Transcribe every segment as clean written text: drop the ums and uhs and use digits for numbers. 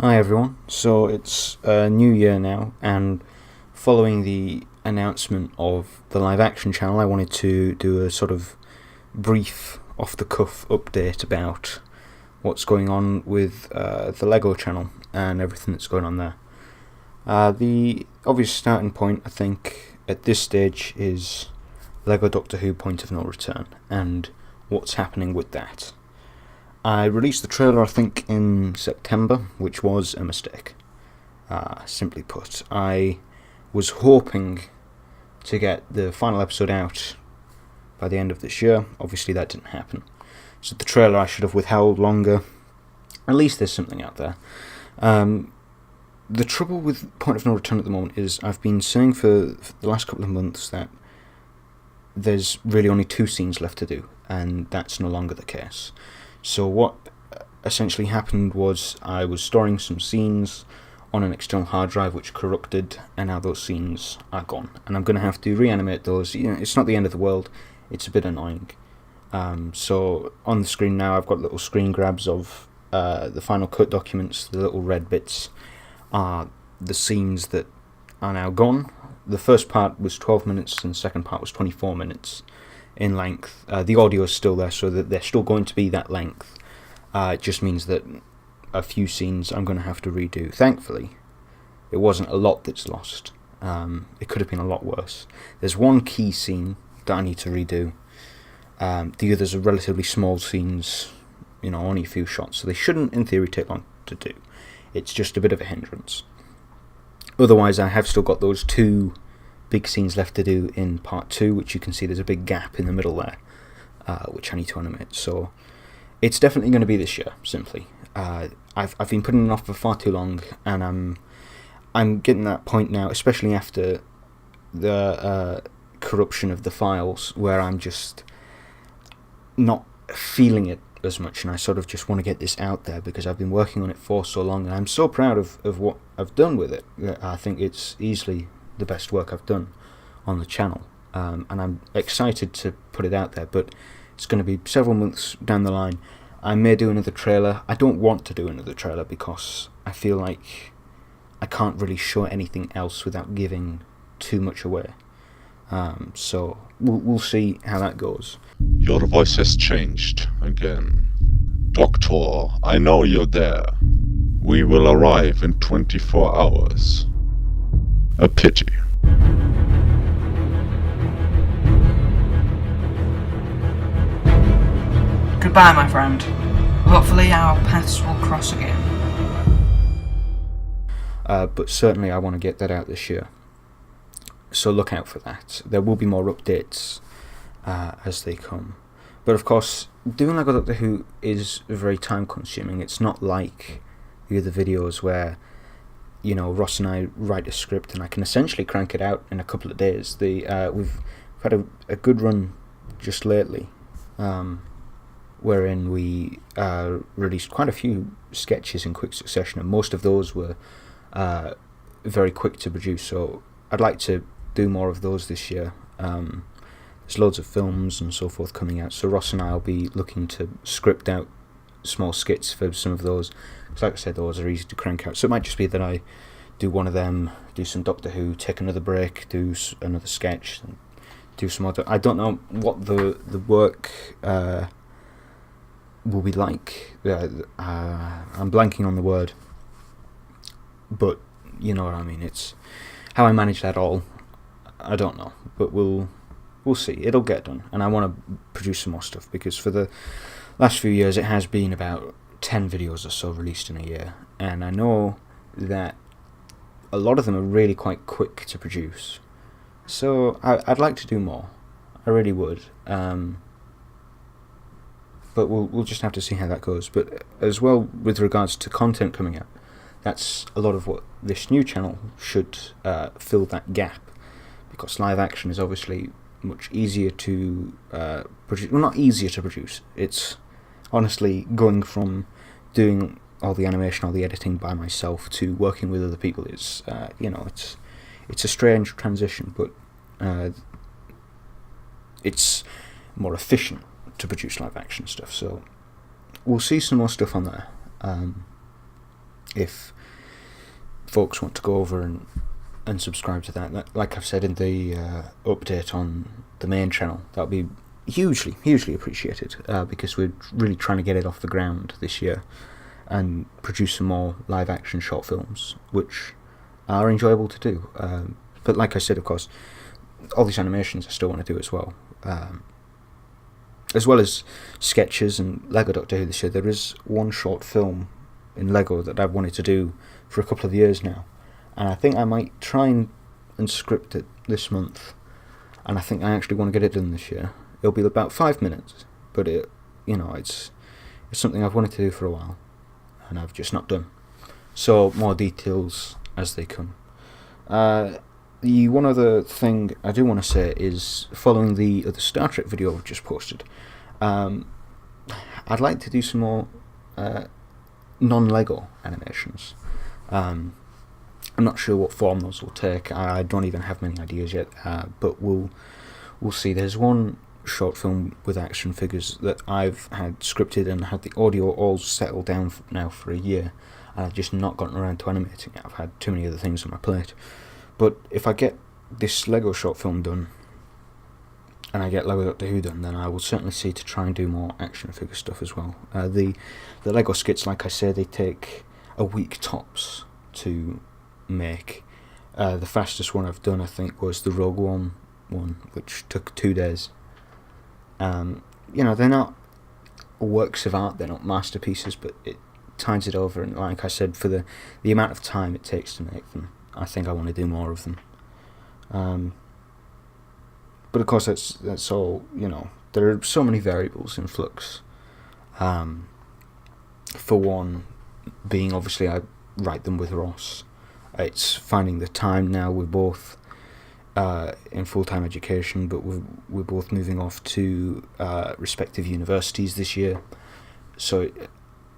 Hi everyone. So it's a new year now, and following the announcement of the live action channel, I wanted to do a sort of brief, off the cuff update about what's going on with the LEGO channel and everything that's going on there. The obvious starting point, I think, at this stage is LEGO Doctor Who Point of No Return and what's happening with that. I released the trailer, I think, in September, which was a mistake. Simply put, I was hoping to get the final episode out by the end of this year. Obviously, that didn't happen. So the trailer I should have withheld longer. At least there's something out there. The trouble with Point of No Return at the moment is I've been saying for the last couple of months that there's really only 2 scenes left to do, and that's no longer the case. So what essentially happened was I was storing some scenes on an external hard drive which corrupted, and now those scenes are gone. And I'm going to have to reanimate those. It's not the end of the world, it's a bit annoying. So on the screen now I've got little screen grabs of the Final Cut documents. The little red bits are the scenes that are now gone. The first part was 12 minutes and the second part was 24 minutes. In length. The audio is still there, so that they're still going to be that length. It just means that a few scenes I'm going to have to redo. Thankfully, it wasn't a lot that's lost. It could have been a lot worse. There's one key scene that I need to redo. The others are relatively small scenes, only a few shots, so they shouldn't, in theory, take long to do. It's just a bit of a hindrance. Otherwise, I have still got those 2 big scenes left to do in part 2, which you can see there's a big gap in the middle there, which I need to animate. So it's definitely going to be this year. Simply, I've been putting it off for far too long, and I'm getting that point now, especially after the corruption of the files, where I'm just not feeling it as much, and I sort of just want to get this out there because I've been working on it for so long, and I'm so proud of what I've done with it. I think it's easily the best work I've done on the channel, and I'm excited to put it out there, but it's going to be several months down the line. I may do another trailer. I don't want to do another trailer because I feel like I can't really show anything else without giving too much away. So we'll see how that goes. Your voice has changed again. Doctor, I know you're there. We will arrive in 24 hours. A pity. Goodbye, my friend. Hopefully our paths will cross again. But certainly I want to get that out this year. So look out for that. There will be more updates as they come. But of course, doing LEGO Doctor Who is very time consuming. It's not like the other videos where Ross and I write a script and I can essentially crank it out in a couple of days. We've had a good run just lately, wherein we released quite a few sketches in quick succession, and most of those were very quick to produce, so I'd like to do more of those this year. There's loads of films and so forth coming out, so Ross and I will be looking to script out small skits for some of those. Like I said, those are easy to crank out, so it might just be that I do one of them, do some Doctor Who, take another break, do another sketch, and do some other. I don't know what the work will be like. I'm blanking on the word, but you know what I mean. It's how I manage that all. I don't know, but we'll see. It'll get done, and I want to produce some more stuff because for the last few years it has been about 10 videos or so released in a year, and I know that a lot of them are really quite quick to produce, so I'd like to do more. I really would, but we'll just have to see how that goes. But as well, with regards to content coming out, that's a lot of what this new channel should fill that gap, because live action is obviously much easier to produce. Well, not easier to produce, it's honestly going from doing all the animation, all the editing by myself to working with other people is, it's a strange transition, but it's more efficient to produce live action stuff. So we'll see some more stuff on there. if folks want to go over and subscribe to that. Like I've said in the update on the main channel, that'll be hugely appreciated, because we're really trying to get it off the ground this year and produce some more live action short films, which are enjoyable to do. But like I said, of course, all these animations I still want to do as well. As well as sketches and Lego Doctor Who this year, there is one short film in Lego that I've wanted to do for a couple of years now, and I think I might try and script it this month, and I think I actually want to get it done this year. It'll be about 5 minutes, but it's something I've wanted to do for a while, and I've just not done. So more details as they come. The one other thing I do want to say is, following the other Star Trek video I've just posted, I'd like to do some more non-Lego animations. I'm not sure what form those will take. I don't even have many ideas yet, but we'll see. There's one short film with action figures that I've had scripted and had the audio all settled down now for a year, and I've just not gotten around to animating it. I've had too many other things on my plate. But if I get this Lego short film done, and I get Lego Doctor Who done, then I will certainly see to try and do more action figure stuff as well. The Lego skits, like I say, they take a week tops to make. The fastest one I've done, I think, was the Rogue One one, which took 2 days. They're not works of art, they're not masterpieces, but it tides it over, and like I said, for the amount of time it takes to make them, I think I want to do more of them. But of course, that's all, there are so many variables in flux. For one, being obviously I write them with Ross. It's finding the time now. We're both in full-time education, but we're both moving off to respective universities this year, so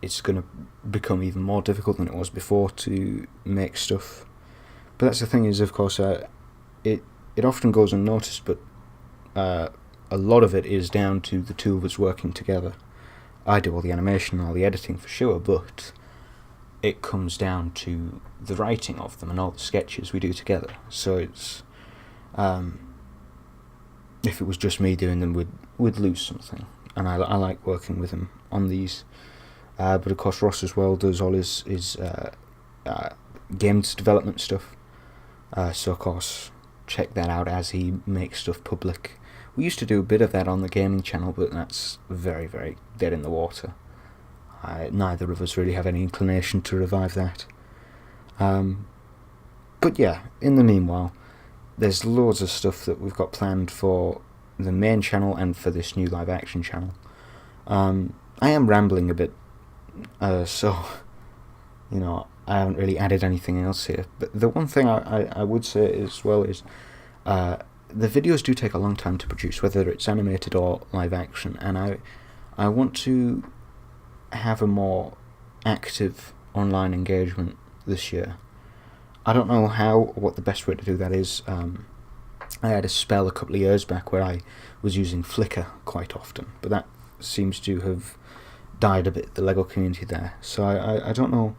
it's going to become even more difficult than it was before to make stuff. But that's the thing is, of course, it often goes unnoticed, but a lot of it is down to the two of us working together. I do all the animation, all the editing for sure, but it comes down to the writing of them and all the sketches we do together. So it's if it was just me doing them, we'd lose something, and I like working with him on these. But of course, Ross as well does all his games development stuff. So of course, check that out as he makes stuff public. We used to do a bit of that on the gaming channel, but that's very, very dead in the water. Neither of us really have any inclination to revive that. But yeah, in the meanwhile, there's loads of stuff that we've got planned for the main channel and for this new live action channel. I am rambling a bit, so I haven't really added anything else here. But the one thing I would say as well is the videos do take a long time to produce, whether it's animated or live action, and I want to have a more active online engagement this year. I don't know how or what the best way to do that is. I had a spell a couple of years back where I was using Flickr quite often, but that seems to have died a bit, the Lego community there. So I don't know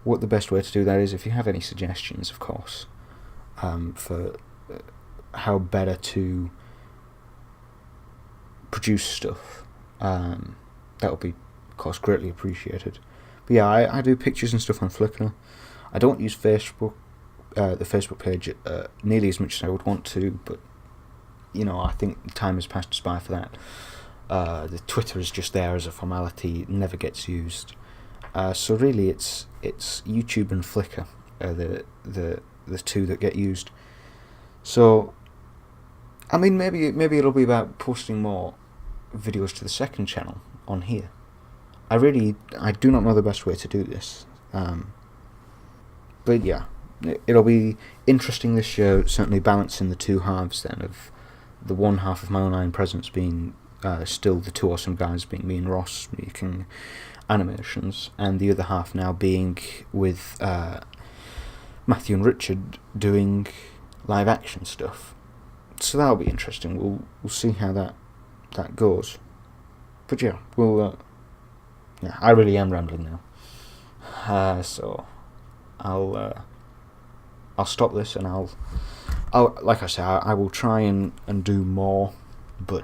what the best way to do that is. If you have any suggestions, of course, for how better to produce stuff, that would be, of course, greatly appreciated. But yeah, I do pictures and stuff on Flickr. I don't use Facebook, the Facebook page, nearly as much as I would want to, but I think time has passed us by for that. The Twitter is just there as a formality; it never gets used. So really, it's YouTube and Flickr are the two that get used. So, I mean, maybe it'll be about posting more videos to the second channel on here. I do not know the best way to do this. But yeah, it'll be interesting this year, certainly balancing the two halves then, of the one half of my online presence being still the two awesome guys, being me and Ross making animations, and the other half now being with Matthew and Richard doing live action stuff. So that'll be interesting. We'll see how that goes. But yeah, I really am rambling now. So I'll stop this, and I'll like I say, I will try and do more, but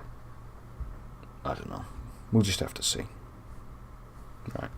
I don't know. We'll just have to see. Right.